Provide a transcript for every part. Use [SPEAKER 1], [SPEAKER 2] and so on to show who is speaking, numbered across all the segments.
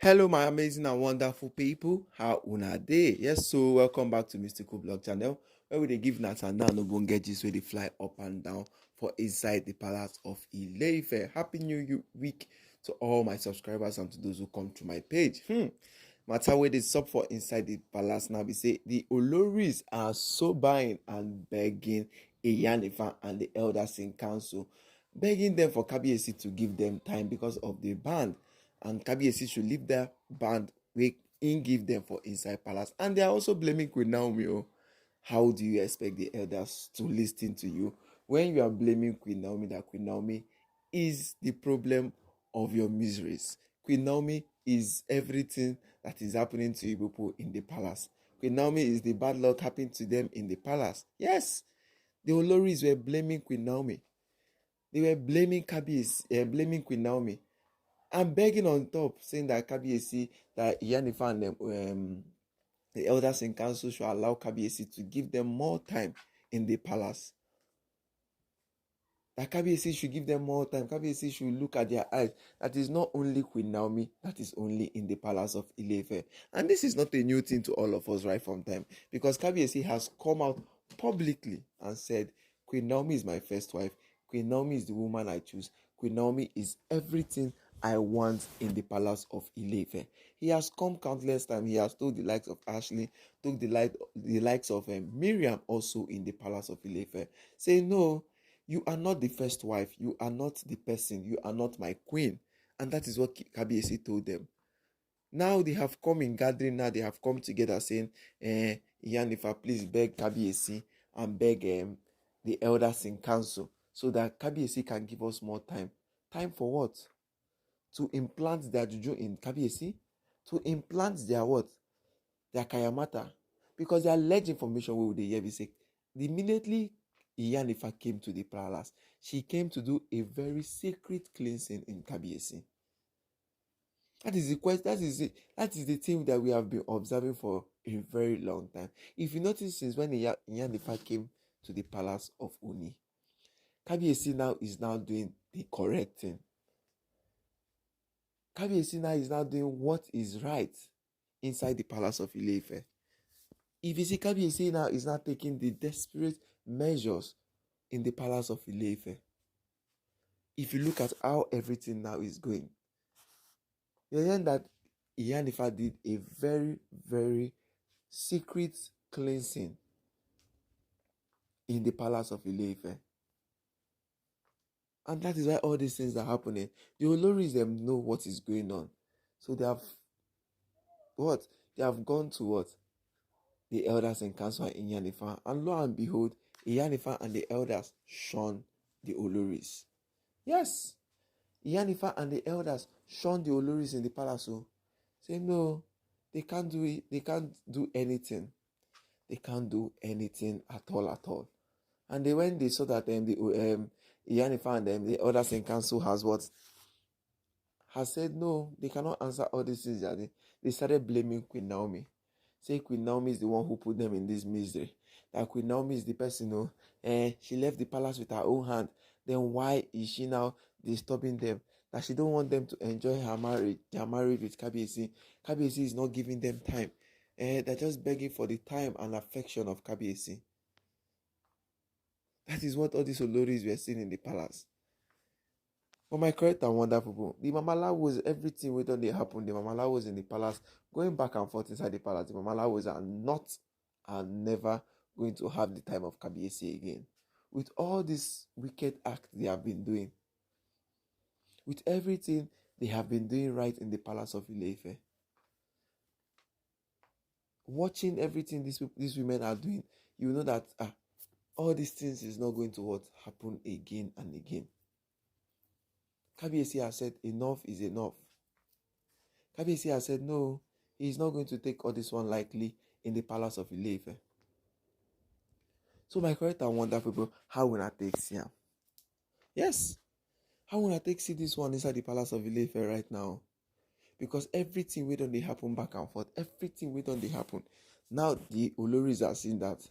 [SPEAKER 1] Hello, my amazing and wonderful people. How una dey? Yes, so welcome back to Mystical Blog Channel, where we dey give Nathan and Ogbonge gist where they fly up and down for inside the palace of Ile-Ife. Happy Week to all my subscribers and to those who come to my page. Matter where they sub for inside the palace now, we say the Oloris are so buying and begging Iyanifa and the elders in council, begging them for Kabiyesi to give them time because of the band, and Kabiyesi should leave their band wey im give them for inside palace. And they are also blaming Queen Naomi. Oh, how do you expect the elders to listen to you when you are blaming Queen Naomi that Queen Naomi is the problem of your miseries? Queen Naomi is everything that is happening to Igbo people in the palace. Queen Naomi is the bad luck happening to them in the palace. Yes, the Oloris were blaming Queen Naomi. They were blaming blaming Queen Naomi. I'm begging on top, saying that Kabiyesi, that Iyanifa and the elders in council should allow Kabiyesi to give them more time in the palace. That Kabiyesi should give them more time. Kabiyesi should look at their eyes. That is not only Queen Naomi that is only in the palace of Ile-Ife. And this is not a new thing to all of us right from time. Because Kabiyesi has come out publicly and said, Queen Naomi is my first wife. Queen Naomi is the woman I choose. Queen Naomi is everything I want in the palace of Ile-Ife. He has come countless times. He has told the likes of Ashley, told the likes of Miriam also in the palace of Ile-Ife, saying, no, you are not the first wife. You are not the person. You are not my queen. And that is what Kabiyesi told them. Now they have come in gathering. Now they have come together saying, Iyanifa, please beg Kabiyesi and beg the elders in council so that Kabiyesi can give us more time. Time for what? To implant their juju in Kabiyesi? To implant their what? Their kayamata? Because their alleged information we would hear be say, immediately Iyanifa came to the palace, she came to do a very secret cleansing in Kabiyesi. That is the question. That is the thing that we have been observing for a very long time. If you notice, since when Iyanifa came to the palace of Ooni, Kabiyesi now is now doing the correct thing. Kabiyesi now is now doing what is right inside the palace of Ile-Ife. If you see, Kabiyesi now is not taking the desperate measures in the palace of Ile-Ife. If you look at how everything now is going, you learn that Iyanifa did a very, very secret cleansing in the palace of Ile-Ife. And that is why all these things are happening. The Oloris them know what is going on. So they have what? They have gone to what? The elders in council in Iyanifa. And lo and behold, Iyanifa and the elders shun the Oloris. Yes, Iyanifa and the elders shun the Oloris in the palace. So say no, they can't do it. They can't do anything. They can't do anything at all. And when they saw that Iyanifa and the elders in council has said no, they cannot answer all these things. They started blaming Queen Naomi. Say Queen Naomi is the one who put them in this misery. That Queen Naomi is the person she left the palace with her own hand. Then why is she now disturbing them? That she don't want them to enjoy her marriage with Kabiyesi. Kabiyesi is not giving them time. They're just begging for the time and affection of Kabiyesi. That is what all these Oloris were seeing in the palace. But my correct and wonderful people, the Mamala was everything we done they happen. The Mamala was in the palace, going back and forth inside the palace. The Mamala was are never going to have the time of Kabiyesi again. With all this wicked act they have been doing, with everything they have been doing right in the palace of Ile-Ife, watching everything these women are doing, you know that all these things is not going to happen again and again. Kabiyesi has said enough is enough. Kabiyesi has said no, he is not going to take all this one lightly in the palace of Ile-Ife. So my correct and wonderful people, how will I take see him? Yes, how will I take see this one inside the palace of Ile-Ife right now? Because everything we done they happen back and forth. Everything we done they happen. Now the Oloris are seeing that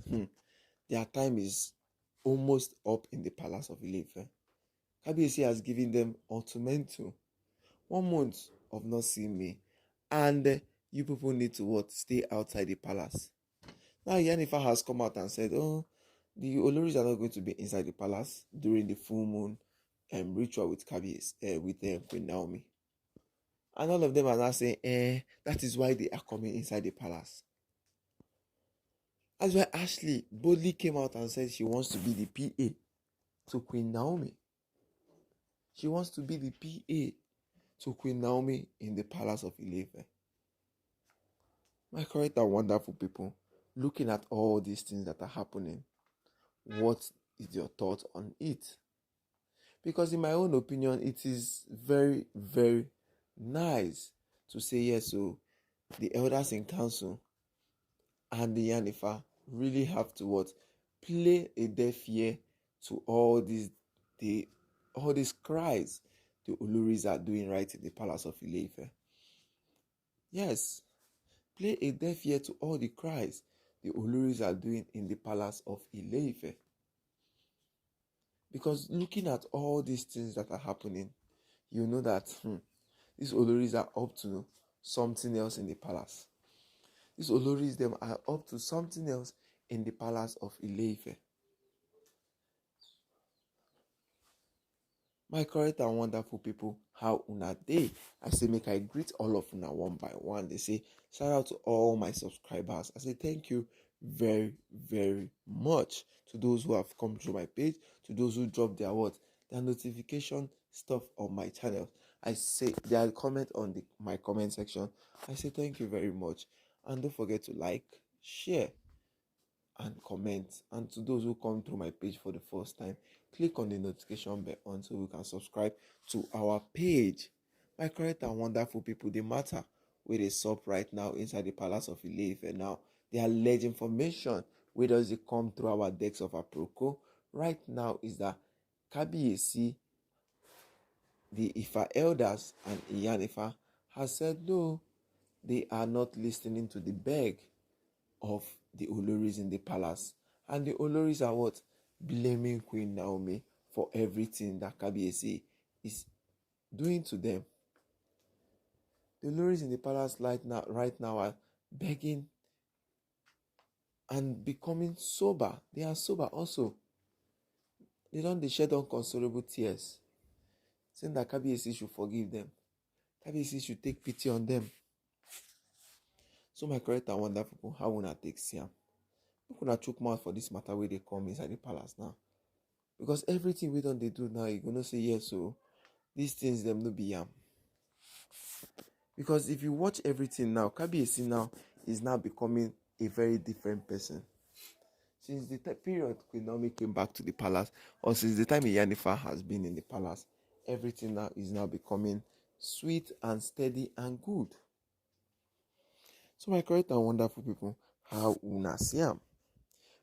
[SPEAKER 1] their time is almost up in the palace of Ile-Ife. Kabiyesi has given them ultimatum. 1 month of not seeing me, And you people need to what? Stay outside the palace. Now Iyanifa has come out and said, oh, the Oloris are not going to be inside the palace during the full moon ritual with Queen Naomi. And all of them are now saying, that is why they are coming inside the palace. That's why Ashley boldly came out and said she wants to be the PA to Queen Naomi. She wants to be the PA to Queen Naomi in the palace of Ile-Ife. My correct and wonderful people, looking at all these things that are happening, what is your thought on it? Because in my own opinion, it is very, very nice to say yes. So the elders in council and the Iyanifa really have to what? Play a deaf ear to all these cries the Oloris are doing right in the palace of Ile-Ife. Yes, play a deaf ear to all the cries the Oloris are doing in the palace of Ile-Ife. Because looking at all these things that are happening, you know that these Oloris are up to something else in the palace. These Oloris them are up to something else in the palace of Ile-Ife. My correct and wonderful people, how una dey? I say make I greet all of una one by one. They say shout out to all my subscribers. I say thank you very, very much to those who have come through my page, to those who drop their notification stuff on my channel. I say their comment on my comment section. I say thank you very much. And don't forget to like, share, and comment. And to those who come through my page for the first time, click on the notification bell on so we can subscribe to our page. My correct and wonderful people, the matter where they sup right now inside the palace of Ile-Ife now, they are alleged information where does it come through our decks of Aproko right now is that Kabiyesi, the Ifa elders and Iyanifa has said no, they are not listening to the beg of the Oloris in the palace. And the Oloris are what? Blaming Queen Naomi for everything that Kabiyesi is doing to them. The Oloris in the palace right now are begging and becoming sober. They are sober also. They shed unconsolable tears, saying that Kabiyesi should forgive them. Kabiyesi should take pity on them. So my correct and wonderful people, how una take see am? Make una chook mouth for this matter where they come inside the palace now. Because everything we don't they do now, you're gonna say yes, so these things them no be yam. Because if you watch everything now, Kabiyesi now is now becoming a very different person. Since the period Queen Naomi came back to the palace, or since the time Iyanifa has been in the palace, everything now is now becoming sweet and steady and good. So my correct and wonderful people, how una see am?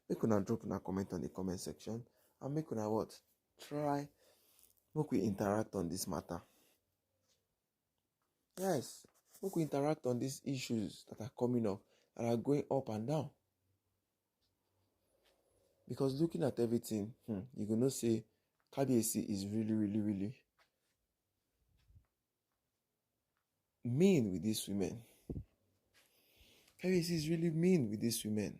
[SPEAKER 1] Make una drop una comment on the comment section and make una what? Try, make we interact on this matter. Yes, make we interact on these issues that are coming up, that are going up and down. Because looking at everything, you're going to say Kabiyesi is really, really, really mean with these women. Kabiyesi is really mean with these women.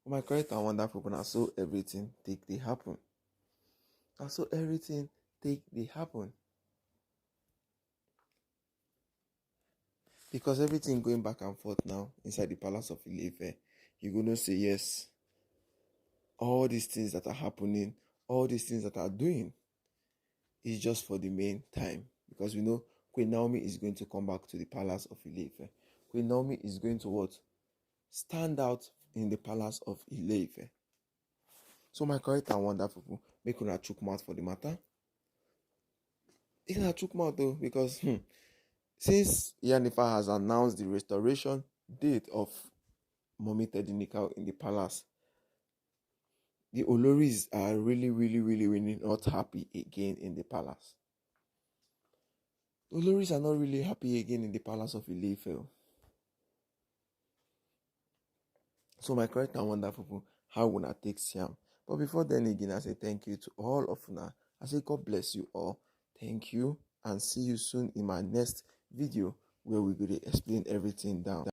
[SPEAKER 1] My correct and wonderful people, so everything take they happen. And so everything take they happen. Because everything going back and forth now inside the palace of Ile-Ife, you're going to say yes. All these things that are happening, all these things that are doing is just for the main time. Because we know Queen Naomi is going to come back to the palace of Ile-Ife. Queen Naomi is going to what? Stand out in the palace of Ile-Ife. So my correct and wonderful people, make una chook mouth for the matter. Make una chook mouth though, because since Iyanifa has announced the restoration date of Mummy Tedinika in the palace, the Oloris are really, really, really, really not happy again in the palace. The Oloris are not really happy again in the palace of Ile-Ife. So my correct and wonderful people, how una take Siam. But before then again, I say thank you to all of una. I say God bless you all. Thank you, and see you soon in my next video where we're going to explain everything down.